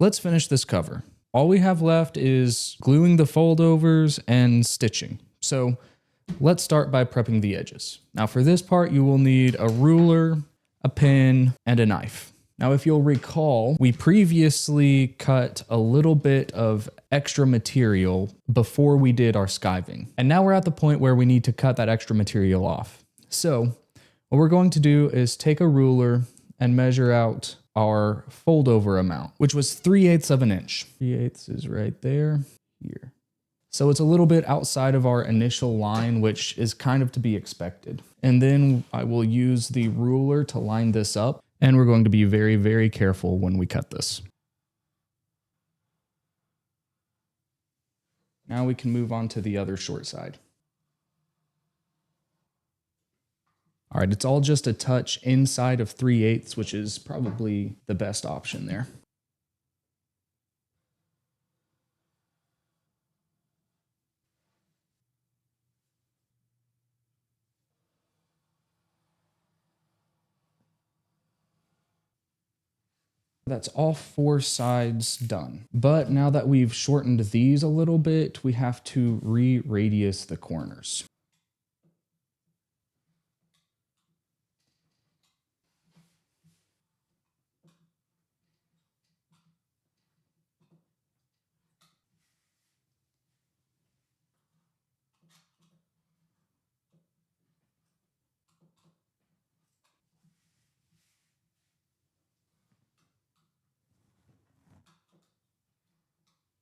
Let's finish this cover. All we have left is gluing the foldovers and stitching. So let's start by prepping the edges. Now for this part, you will need a ruler, a pen, and a knife. Now, if you'll recall, we previously cut a little bit of extra material before we did our skiving. And now we're at the point where we need to cut that extra material off. So what we're going to do is take a ruler and measure out our foldover amount, which was 3/8 of an inch. 3/8 is right there, here. So it's a little bit outside of our initial line, which is kind of to be expected. And then I will use the ruler to line this up. And we're going to be very, very careful when we cut this. Now we can move on to the other short side. All right, it's all just a touch inside of 3/8, which is probably the best option there. That's all 4 sides done. But now that we've shortened these a little bit, we have to re-radius the corners.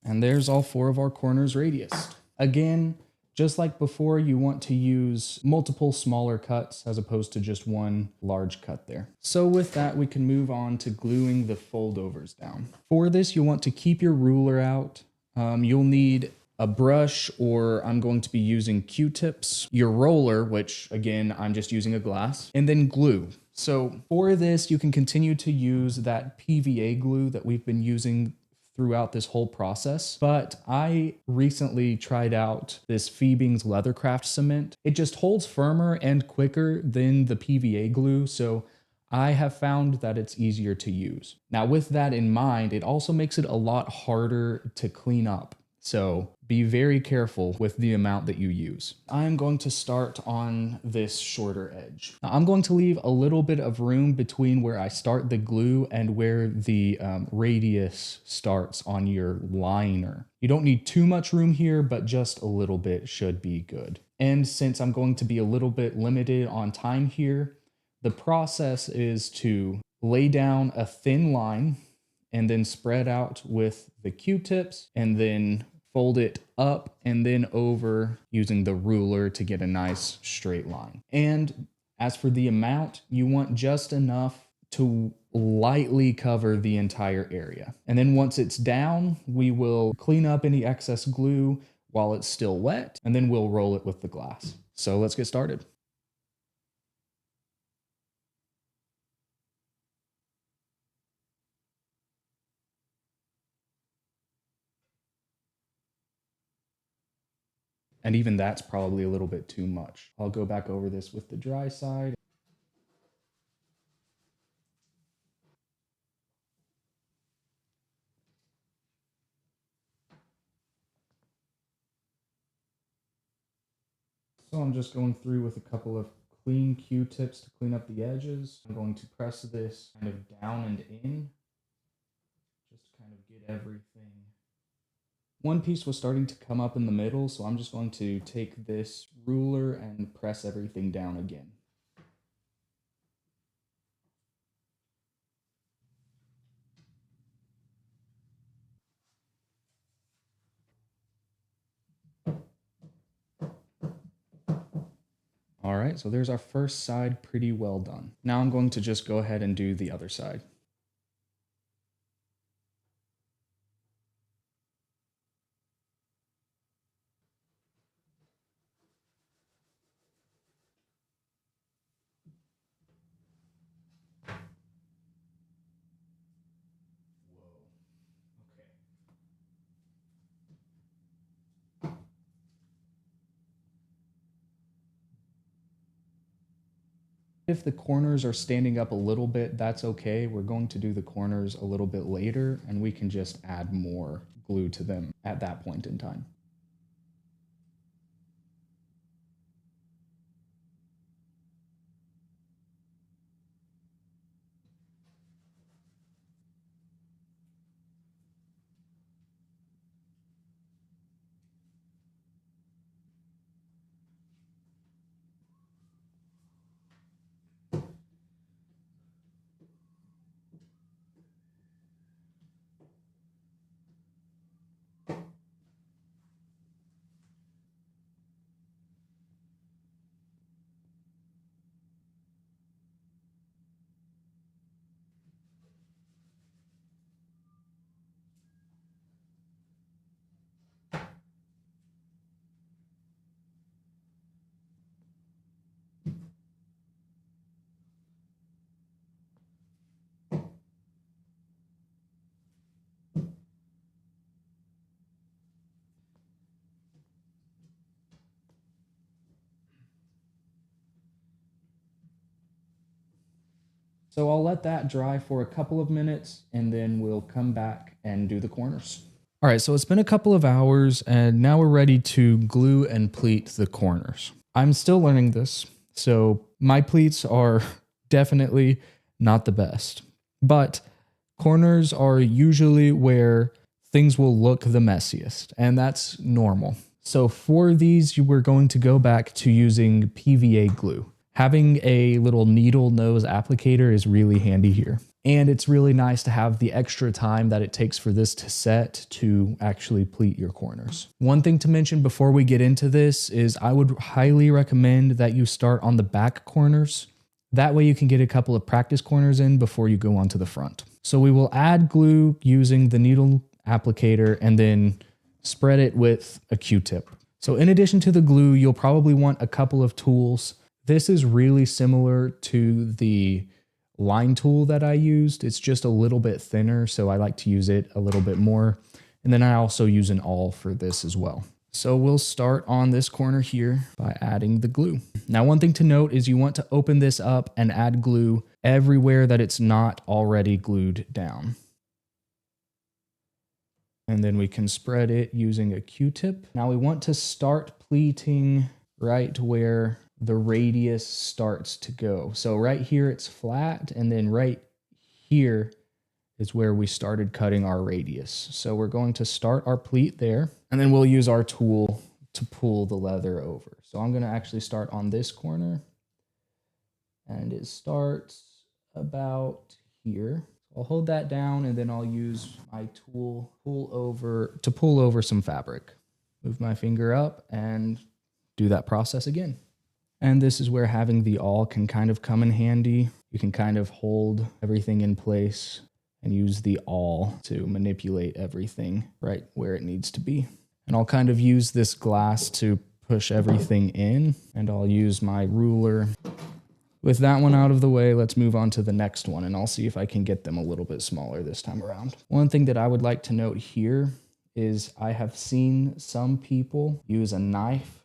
And there's all 4 of our corners radiused. Again, just like before, you want to use multiple smaller cuts as opposed to just one large cut there. So with that, we can move on to gluing the foldovers down. For this, you'll want to keep your ruler out. You'll need a brush, or I'm going to be using Q-tips, your roller, which again, I'm just using a glass, and then glue. So for this, you can continue to use that PVA glue that we've been using throughout this whole process, but I recently tried out this Phoebing's Leathercraft cement. It just holds firmer and quicker than the PVA glue, so I have found that it's easier to use. Now with that in mind, it also makes it a lot harder to clean up. So be very careful with the amount that you use. I'm going to start on this shorter edge. Now, I'm going to leave a little bit of room between where I start the glue and where the radius starts on your liner. You don't need too much room here, but just a little bit should be good. And since I'm going to be a little bit limited on time here, the process is to lay down a thin line and then spread out with the Q-tips and then fold it up and then over using the ruler to get a nice straight line. And as for the amount, you want just enough to lightly cover the entire area. And then once it's down, we will clean up any excess glue while it's still wet, and then we'll roll it with the glass. So let's get started. And even that's probably a little bit too much. I'll go back over this with the dry side. So I'm just going through with a couple of clean Q-tips to clean up the edges. I'm going to press this kind of down and in, just to kind of get everything. One piece was starting to come up in the middle, so I'm just going to take this ruler and press everything down again. All right, so there's our first side pretty well done. Now I'm going to just go ahead and do the other side. If the corners are standing up a little bit, that's okay. We're going to do the corners a little bit later, and we can just add more glue to them at that point in time. So I'll let that dry for a couple of minutes and then we'll come back and do the corners. All right, so it's been a couple of hours and now we're ready to glue and pleat the corners. I'm still learning this, so my pleats are definitely not the best, but corners are usually where things will look the messiest, and that's normal. So for these, we're going to go back to using PVA glue. Having a little needle nose applicator is really handy here. And it's really nice to have the extra time that it takes for this to set to actually pleat your corners. One thing to mention before we get into this is I would highly recommend that you start on the back corners. That way you can get a couple of practice corners in before you go onto the front. So we will add glue using the needle applicator and then spread it with a Q-tip. So in addition to the glue, you'll probably want a couple of tools. This is really similar to the line tool that I used. It's just a little bit thinner, so I like to use it a little bit more. And then I also use an awl for this as well. So we'll start on this corner here by adding the glue. Now, one thing to note is you want to open this up and add glue everywhere that it's not already glued down. And then we can spread it using a Q-tip. Now we want to start pleating right where the radius starts to go. So right here it's flat, and then right here is where we started cutting our radius. So we're going to start our pleat there, and then we'll use our tool to pull the leather over. So I'm gonna actually start on this corner, and it starts about here. I'll hold that down and then I'll use my tool to pull over some fabric. Move my finger up and do that process again. And this is where having the awl can kind of come in handy. You can kind of hold everything in place and use the awl to manipulate everything right where it needs to be. And I'll kind of use this glass to push everything in, and I'll use my ruler. With that one out of the way, let's move on to the next one, and I'll see if I can get them a little bit smaller this time around. One thing that I would like to note here is I have seen some people use a knife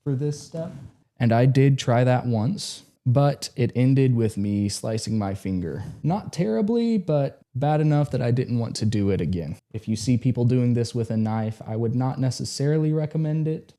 for this step, and I did try that once, but it ended with me slicing my finger. Not terribly, but bad enough that I didn't want to do it again. If you see people doing this with a knife, I would not necessarily recommend it.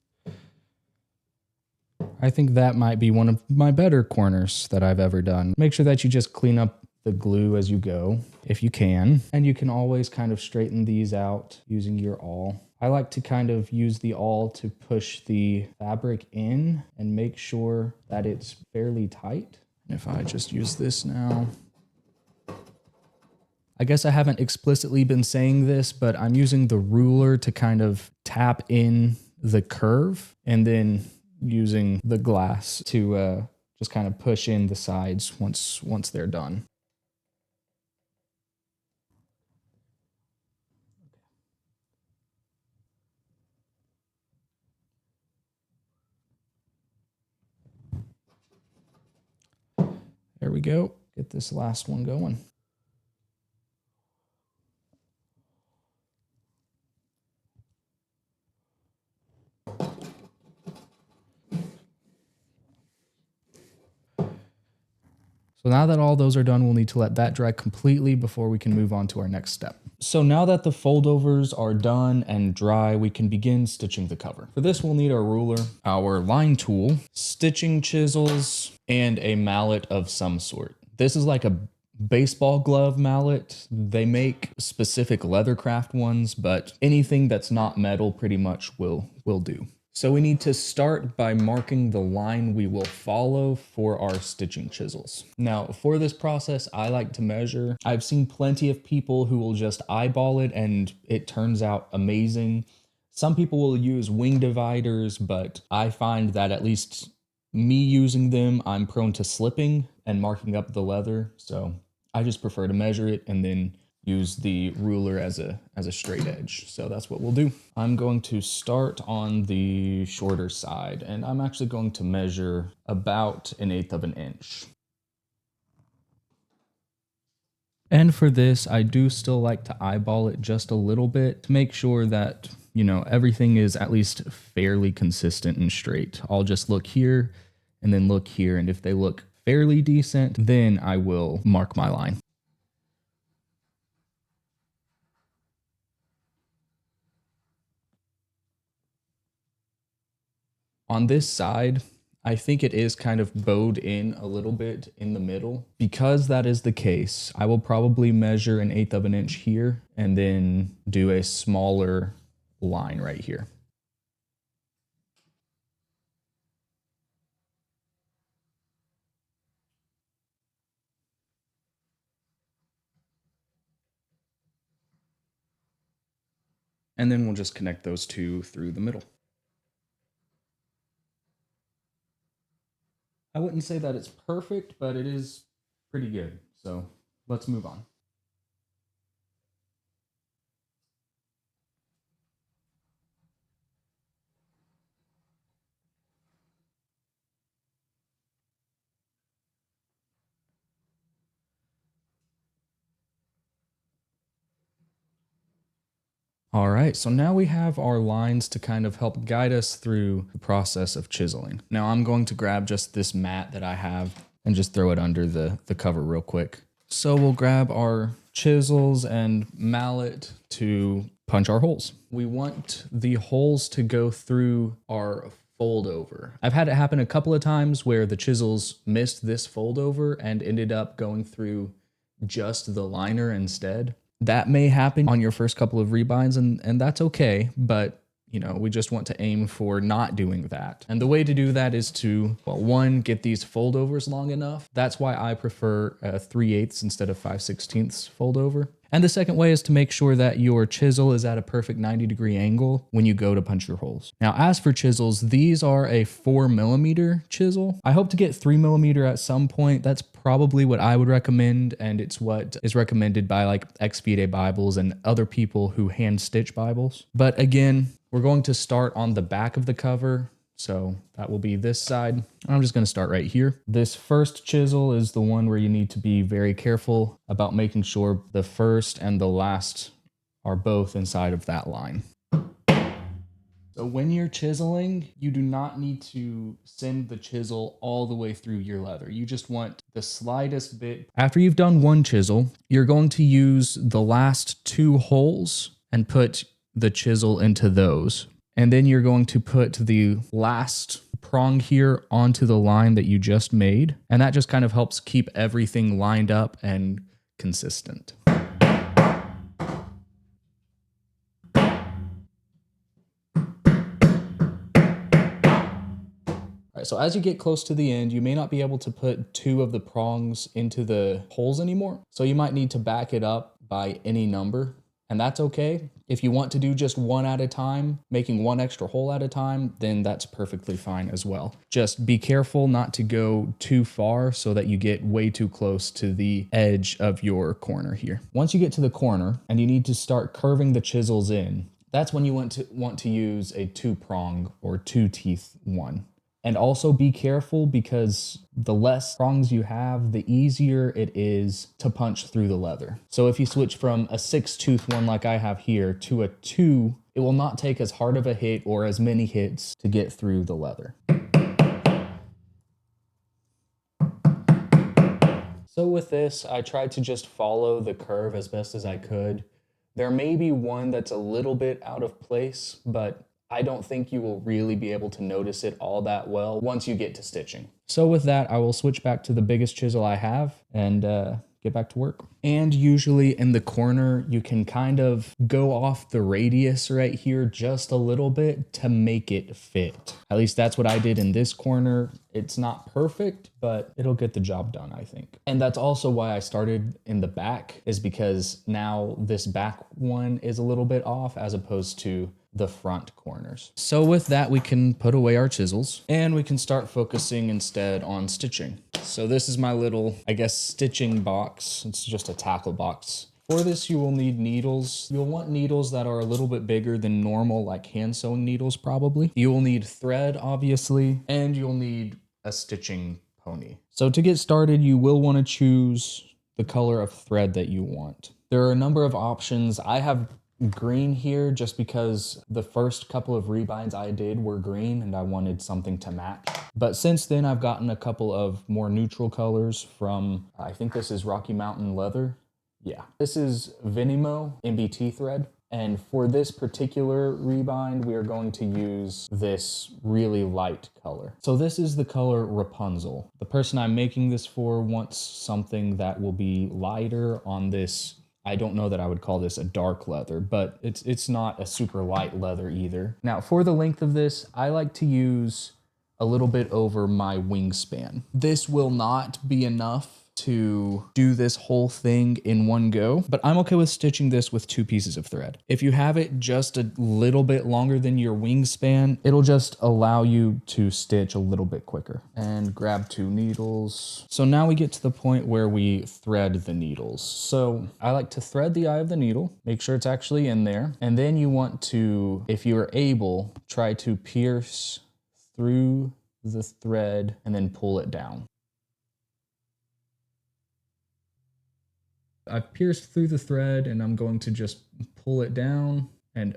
I think that might be one of my better corners that I've ever done. Make sure that you just clean up the glue as you go, if you can. And you can always kind of straighten these out using your awl. I like to kind of use the awl to push the fabric in and make sure that it's fairly tight. And if I just use this now, I guess I haven't explicitly been saying this, but I'm using the ruler to kind of tap in the curve and then using the glass to just kind of push in the sides once they're done. There we go. Get this last one going. So now that all those are done, we'll need to let that dry completely before we can move on to our next step. So now that the foldovers are done and dry, we can begin stitching the cover. For this, we'll need our ruler, our line tool, stitching chisels, and a mallet of some sort. This is like a baseball glove mallet. They make specific leathercraft ones, but anything that's not metal pretty much will do. So we need to start by marking the line we will follow for our stitching chisels. Now, for this process, I like to measure. I've seen plenty of people who will just eyeball it and it turns out amazing. Some people will use wing dividers, but I find that at least me using them, I'm prone to slipping and marking up the leather. So I just prefer to measure it and then use the ruler as a straight edge. So that's what we'll do. I'm going to start on the shorter side, and I'm actually going to measure about 1/8 of an inch. And for this, I do still like to eyeball it just a little bit to make sure that, you know, everything is at least fairly consistent and straight. I'll just look here and then look here, and if they look fairly decent, then I will mark my line. On this side, I think it is kind of bowed in a little bit in the middle. Because that is the case, I will probably measure 1/8 of an inch here and then do a smaller line right here. And then we'll just connect those two through the middle. I wouldn't say that it's perfect, but it is pretty good. So let's move on. All right, so now we have our lines to kind of help guide us through the process of chiseling. Now I'm going to grab just this mat that I have and just throw it under the cover real quick. So we'll grab our chisels and mallet to punch our holes. We want the holes to go through our fold over. I've had it happen a couple of times where the chisels missed this fold over and ended up going through just the liner instead. That may happen on your first couple of rebinds, and that's okay, but you know, we just want to aim for not doing that. And the way to do that is to, well, one, get these foldovers long enough. That's why I prefer 3/8 instead of 5/16 foldover. And the second way is to make sure that your chisel is at a perfect 90-degree angle when you go to punch your holes. Now, as for chisels, these are a 4mm chisel. I hope to get 3mm at some point. That's probably what I would recommend, and it's what is recommended by like Expedite Bibles and other people who hand stitch Bibles. But again, we're going to start on the back of the cover. So that will be this side. I'm just going to start right here. This first chisel is the one where you need to be very careful about making sure the first and the last are both inside of that line. So when you're chiseling, you do not need to send the chisel all the way through your leather. You just want the slightest bit. After you've done one chisel, you're going to use the last 2 holes and put the chisel into those. And then you're going to put the last prong here onto the line that you just made. And that just kind of helps keep everything lined up and consistent. All right, so as you get close to the end, you may not be able to put 2 of the prongs into the holes anymore. So you might need to back it up by any number. And that's okay. If you want to do just 1 at a time, making 1 extra hole at a time, then that's perfectly fine as well. Just be careful not to go too far so that you get way too close to the edge of your corner here. Once you get to the corner and you need to start curving the chisels in, that's when you want to use a 2-prong or 2-teeth one. And also be careful because the less prongs you have, the easier it is to punch through the leather. So if you switch from a 6-tooth one like I have here to a 2, it will not take as hard of a hit or as many hits to get through the leather. So with this, I tried to just follow the curve as best as I could. There may be one that's a little bit out of place, but I don't think you will really be able to notice it all that well once you get to stitching. So with that, I will switch back to the biggest chisel I have and get back to work. And usually in the corner, you can kind of go off the radius right here just a little bit to make it fit. At least that's what I did in this corner. It's not perfect, but it'll get the job done, I think. And that's also why I started in the back, is because now this back one is a little bit off as opposed to the front corners. So with that, we can put away our chisels and we can start focusing instead on stitching. So this is my little, I guess, stitching box. It's just a tackle box. For this, you will need needles. You'll want needles that are a little bit bigger than normal, like hand sewing needles probably. You will need thread, obviously, and you'll need a stitching pony. So to get started, you will want to choose the color of thread that you want. There are a number of options. I have green here just because the first couple of rebinds I did were green and I wanted something to match. But since then I've gotten a couple of more neutral colors from, I think this is Rocky Mountain Leather. Yeah, this is Venimo MBT thread. And for this particular rebind, we are going to use this really light color. So this is the color Rapunzel. The person I'm making this for wants something that will be lighter on this. I don't know that I would call this a dark leather, but it's not a super light leather either. Now for the length of this, I like to use a little bit over my wingspan. This will not be enough to do this whole thing in one go, but I'm okay with stitching this with 2 pieces of thread. If you have it just a little bit longer than your wingspan, it'll just allow you to stitch a little bit quicker. And grab 2 needles. So now we get to the point where we thread the needles. So I like to thread the eye of the needle, make sure it's actually in there. And then you want to, if you are able, try to pierce through the thread and then pull it down. I've pierced through the thread and I'm going to just pull it down and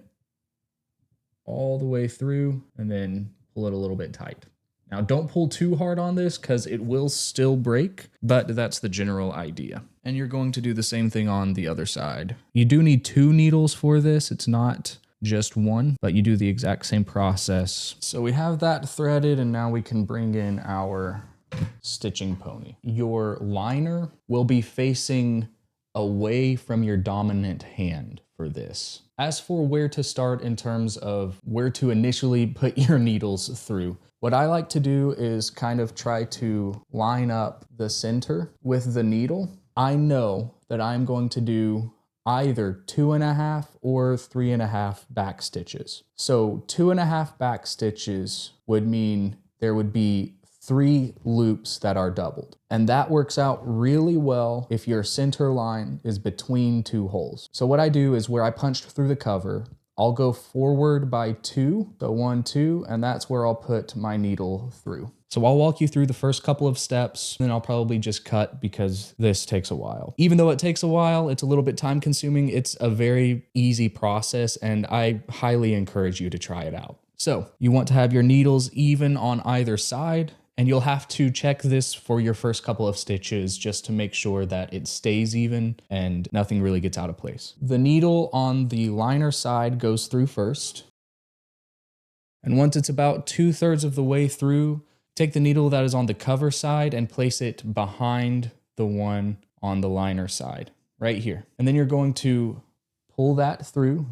all the way through and then pull it a little bit tight. Now don't pull too hard on this because it will still break, but that's the general idea. And you're going to do the same thing on the other side. You do need 2 needles for this. It's not just 1, but you do the exact same process. So we have that threaded and now we can bring in our stitching pony. Your liner will be facing away from your dominant hand for this. As for where to start in terms of where to initially put your needles through, what I like to do is kind of try to line up the center with the needle. I know that I'm going to do either 2.5 or 3.5 back stitches. So 2.5 back stitches would mean there would be 3 loops that are doubled. And that works out really well if your center line is between 2 holes. So what I do is where I punched through the cover, I'll go forward by 2, the 1, 2, and that's where I'll put my needle through. So I'll walk you through the first couple of steps, then I'll probably just cut because this takes a while. Even though it takes a while, it's a little bit time consuming, it's a very easy process and I highly encourage you to try it out. So you want to have your needles even on either side. And you'll have to check this for your first couple of stitches just to make sure that it stays even and nothing really gets out of place. The needle on the liner side goes through first. And once it's about 2/3 of the way through, take the needle that is on the cover side and place it behind the one on the liner side, right here. And then you're going to pull that through.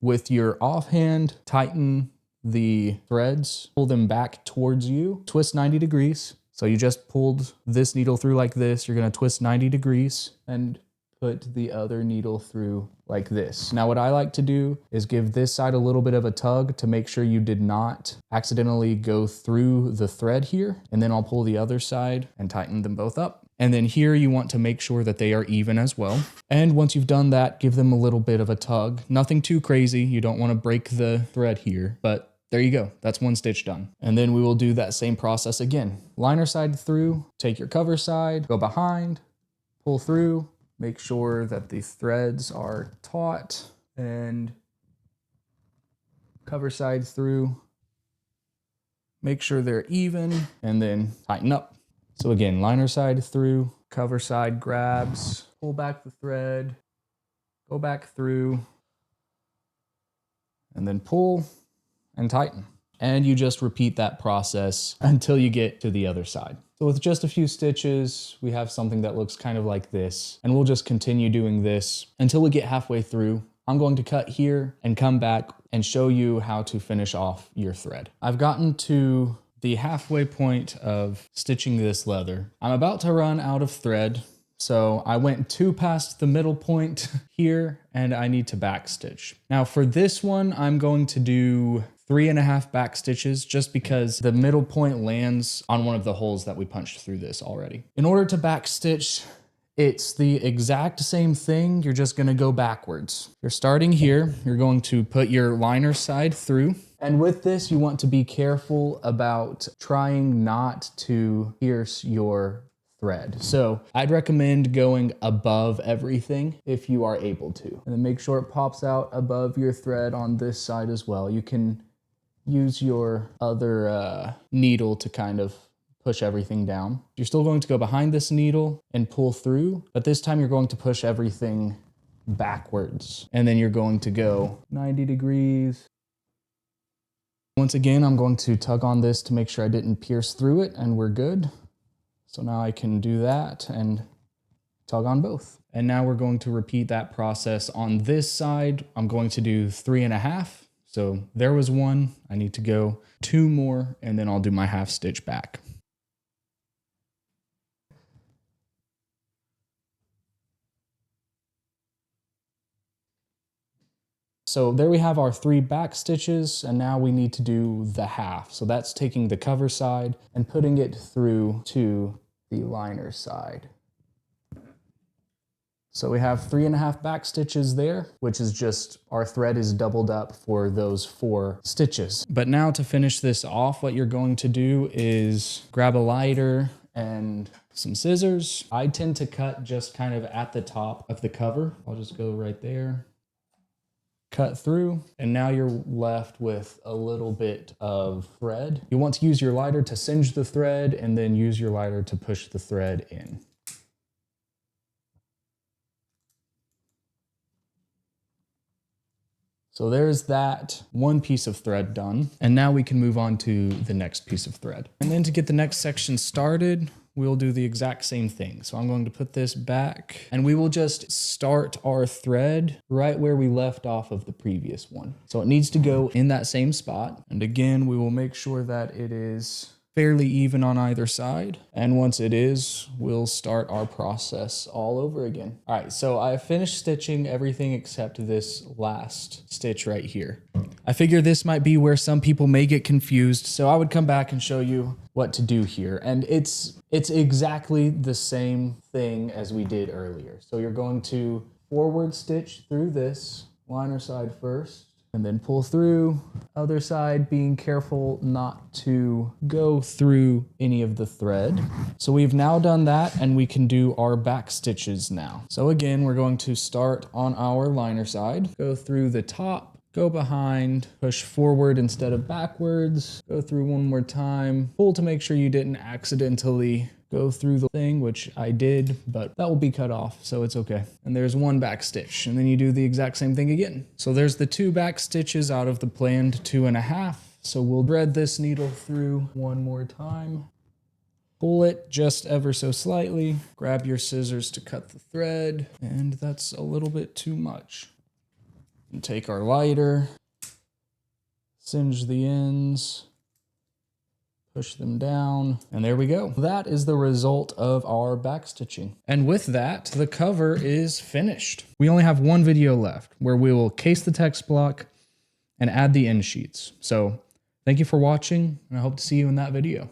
With your offhand, tighten the threads, pull them back towards you, twist 90 degrees. So you just pulled this needle through like this. You're gonna twist 90 degrees and put the other needle through like this. Now what I like to do is give this side a little bit of a tug to make sure you did not accidentally go through the thread here. And then I'll pull the other side and tighten them both up. And then here you want to make sure that they are even as well. And once you've done that, give them a little bit of a tug. Nothing too crazy. You don't want to break the thread here, but there you go. That's 1 stitch done. And then we will do that same process again. Liner side through, take your cover side, go behind, pull through, make sure that the threads are taut, and cover side through, make sure they're even, and then tighten up. So again, liner side through, Cover side grabs, pull back the thread, go back through, and then pull and tighten. And you just repeat that process until you get to the other side. So with just a few stitches, we have something that looks kind of like this, and we'll just continue doing this until we get halfway through. I'm going to cut here and come back and show you how to finish off your thread. I've gotten to the halfway point of stitching this leather. I'm about to run out of thread, so I went 2 past the middle point here, and I need to back stitch. Now for this one, I'm going to do 3.5 back stitches just because the middle point lands on one of the holes that we punched through this already. In order to back stitch, it's the exact same thing, you're just gonna go backwards. You're starting here, you're going to put your liner side through. And with this, you want to be careful about trying not to pierce your thread. So I'd recommend going above everything if you are able to. And then make sure it pops out above your thread on this side as well. You can use your other needle to kind of push everything down. You're still going to go behind this needle and pull through, but this time you're going to push everything backwards. And then you're going to go 90 degrees. Once again, I'm going to tug on this to make sure I didn't pierce through it, and we're good. So now I can do that and tug on both. And now we're going to repeat that process on this side. I'm going to do 3.5. So there was 1, I need to go 2 more, and then I'll do my half stitch back. So there we have our 3 back stitches, and now we need to do the half. So that's taking the cover side and putting it through to the liner side. So we have 3.5 back stitches there, which is just our thread is doubled up for those 4 stitches. But now to finish this off, what you're going to do is grab a lighter and some scissors. I tend to cut just kind of at the top of the cover. I'll just go right there, cut through, and now you're left with a little bit of thread. You want to use your lighter to singe the thread and then use your lighter to push the thread in. So there's that one piece of thread done. And now we can move on to the next piece of thread. And then to get the next section started, we'll do the exact same thing. So I'm going to put this back and we will just start our thread right where we left off of the previous one. So it needs to go in that same spot. And again, we will make sure that it is fairly even on either side. And once it is, we'll start our process all over again. All right, so I finished stitching everything except this last stitch right here. I figure this might be where some people may get confused, so I would come back and show you what to do here. And it's exactly the same thing as we did earlier. So you're going to forward stitch through this liner side first, and then pull through, other side, being careful not to go through any of the thread. So we've now done that and we can do our back stitches now. So again, we're going to start on our liner side, go through the top, go behind, push forward instead of backwards, go through one more time, pull to make sure you didn't accidentally go through the thing, which I did, but that will be cut off, so it's okay. And there's one back stitch, and then you do the exact same thing again. So there's the 2 back stitches out of the planned 2.5. So we'll thread this needle through one more time. Pull it just ever so slightly, grab your scissors to cut the thread, and that's a little bit too much. And take our lighter, singe the ends, push them down, and there we go. That is the result of our back stitching. And with that, the cover is finished. We only have one video left where we will case the text block and add the end sheets. So thank you for watching, and I hope to see you in that video.